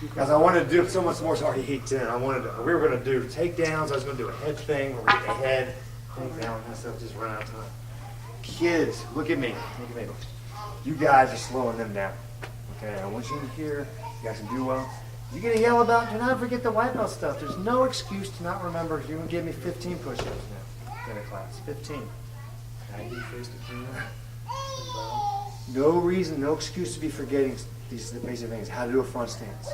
Because I wanted to do so much more. Sorry, 8-10. We were going to do takedowns. I was going to do a head thing where we get the head takedown and stuff. Just run out of time. Kids, look at me. Look at me. You guys are slowing them down. Okay, I want you in here. You guys can do well. You're going to yell about, do not forget the white belt stuff. There's no excuse to not remember. You're going to give me 15 push-ups now in a class. 15. No reason, no excuse to be forgetting these basic things. How to do a front stance.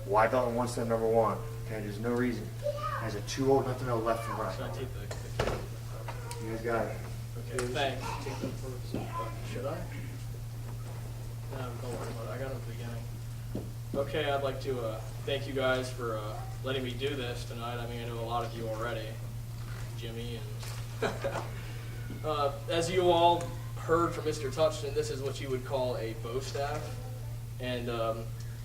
White belt in one step, number one. Okay, there's no reason. Guys are too old not to know left and right. Should I take the You guys got it. Okay, thanks. Take them first. Should I? No, don't worry about it. I got them at the beginning. Okay, I'd like to thank you guys for letting me do this tonight. I mean, I know a lot of you already, Jimmy, and as you all heard from Mr. Touchton, this is what you would call a bow staff. And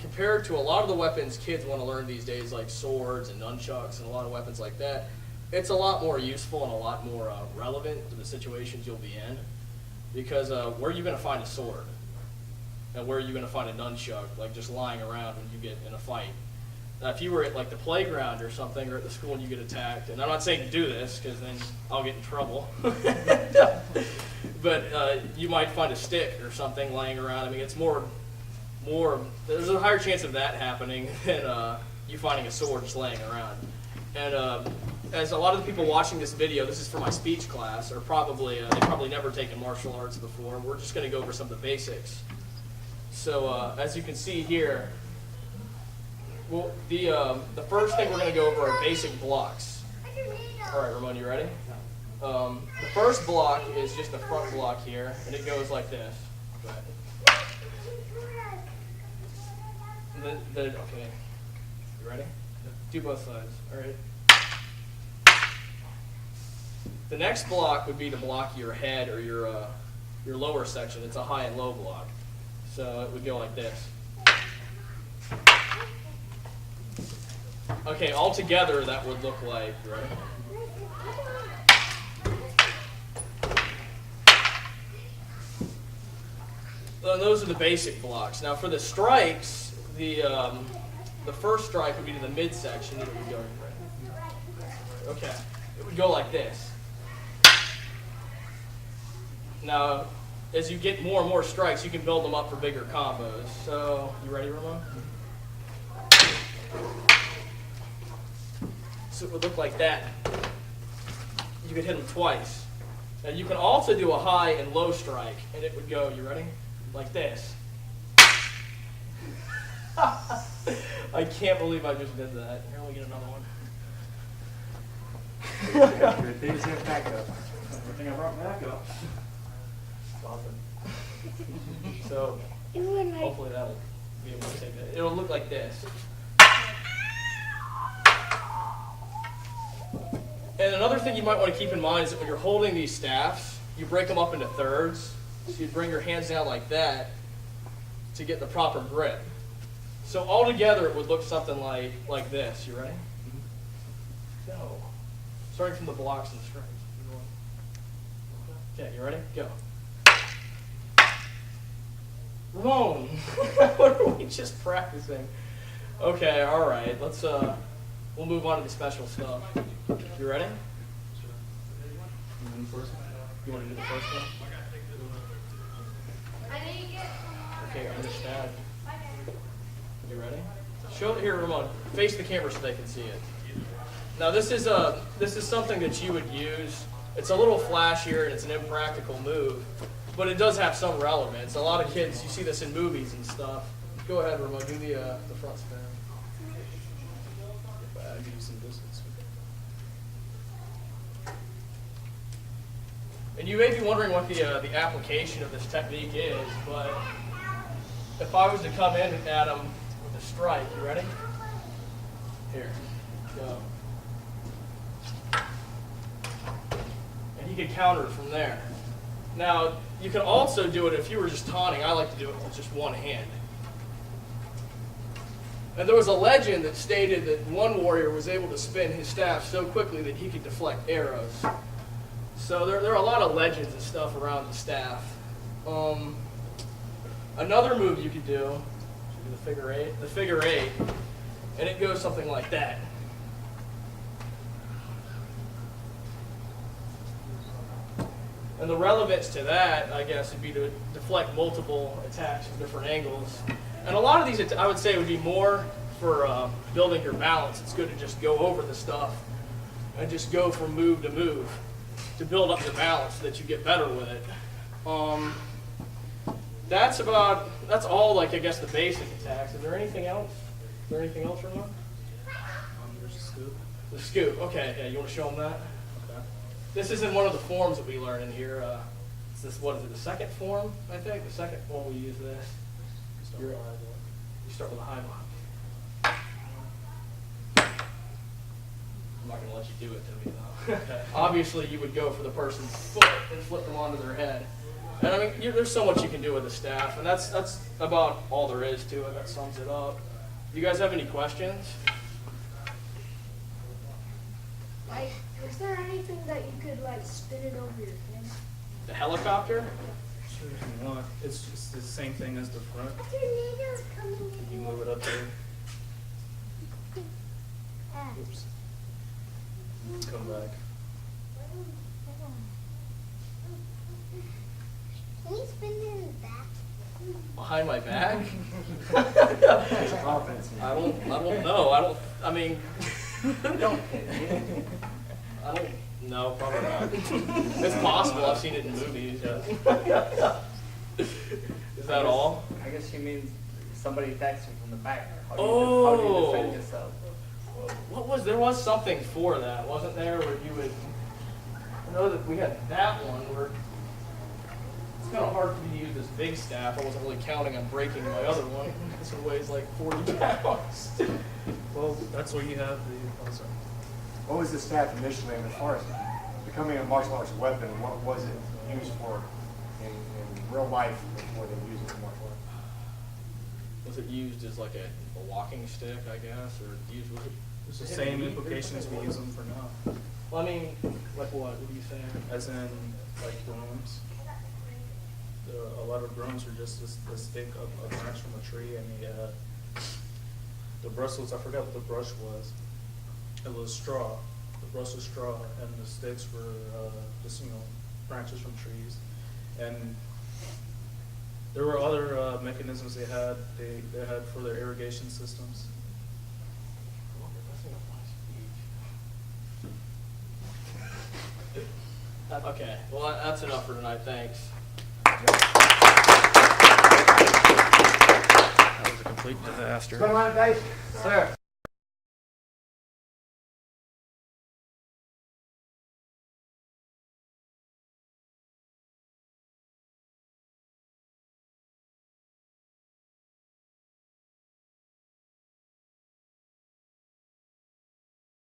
compared to a lot of the weapons kids want to learn these days, like swords and nunchucks and a lot of weapons like that, it's a lot more useful and a lot more relevant to the situations you'll be in. Because where are you going to find a sword? And where are you going to find a nunchuck, like just lying around when you get in a fight? Now, if you were at like the playground or something, or at the school and you get attacked, and I'm not saying to do this, because then I'll get in trouble, but you might find a stick or something laying around. I mean, it's more, there's a higher chance of that happening than you finding a sword just laying around. And as a lot of the people watching this video, this is for my speech class, or probably, they've probably never taken martial arts before. We're just going to go over some of the basics. So as you can see here, well, the first thing we're going to go over are basic blocks. All right, Ramon, you ready? The first block is just the front block here, and it goes like this. Go ahead. And then, okay, you ready? Do both sides. All right. The next block would be to block your head or your lower section. It's a high and low block. So it would go like this. Okay, all together that would look like, right? So those are the basic blocks. Now for the strikes, the first strike would be to the midsection. It would go right. Okay, it would go like this. Now, as you get more and more strikes, you can build them up for bigger combos. So, you ready, Ramon? So it would look like that. You could hit them twice. Now you can also do a high and low strike, and it would go, you ready? Like this. I can't believe I just did that. Here, let me get another one. Good thing to have backup. Good thing I brought backup. So, hopefully that'll be able to take that. It'll look like this. And another thing you might want to keep in mind is that when you're holding these staffs, you break them up into thirds. So you bring your hands down like that to get the proper grip. So all together it would look something like this. You ready? Go. Starting from the blocks and the strikes. Okay, you ready? Go. Ramon, what are we just practicing? Okay, all right. Let's we'll move on to the special stuff. You ready? You want to do the first one? Okay, understand. You ready? Show it here, Ramon. Face the camera so they can see it. Now this is something that you would use. It's a little flashier and it's an impractical move, but it does have some relevance. A lot of kids, you see this in movies and stuff. Go ahead, Ramon. Do the front spin. I'll give you some distance. And you may be wondering what the application of this technique is, but if I was to come in at him with a strike, you ready? Here, go. And he could counter from there. Now, you can also do it if you were just taunting. I like to do it with just one hand. And there was a legend that stated that one warrior was able to spin his staff so quickly that he could deflect arrows. So there are a lot of legends and stuff around the staff. Another move you could do do the figure eight, and it goes something like that. And the relevance to that, I guess, would be to deflect multiple attacks from different angles. And a lot of these, I would say, would be more for building your balance. It's good to just go over the stuff and just go from move to move to build up your balance so that you get better with it. That's all, like, I guess, the basic attacks. Is there anything else? Is there anything else, Ramon? There's a scoop. The scoop. Okay, yeah, you want to show them that? Okay. This is in one of the forms that we learn in here. It's this, what is it, the second form, I think? The second form we use this. You start with a high block. I'm not going to let you do it to me, though. Obviously, you would go for the person's foot and flip them onto their head. And I mean, there's so much you can do with the staff, and that's about all there is to it. That sums it up. Do you guys have any questions? Like, is there anything that you could, like, spin it over your head? The helicopter? Sure, if you want. It's just the same thing as the front. Your needle's coming You move it up there. in. Oops. Come back. Can you spin it in the back? Behind my back? There's confidence in you. I don't know. I mean, no, probably not. It's possible. I've seen it in movies. Yeah. Is that all? I guess she means somebody attacks you from the back. How do Oh. you defend yourself? There was something for that, wasn't there, where you would, I know that we had that one where it's kind of hard for me to use this big staff. I wasn't really counting on breaking my other one because it weighs like 40 pounds. Well, that's where you have the. Oh, sorry. What was the staff initially, and as far as becoming a martial arts weapon, what was it used for in real life before they used it in martial arts? Was it used as like a walking stick, I guess, or used, was it? It's the same implications we use them for now. Well, I mean, like what? What are you saying? As in, like, brooms. A lot of brooms are just a stick of a branch from a tree, and the bristles, I forgot what the brush was. It was straw. The brush was straw, and the sticks were just, branches from trees. And there were other mechanisms they had for their irrigation systems. Okay, well, that's enough for tonight. Thanks. That was a complete disaster. Going on, Dave? Sir.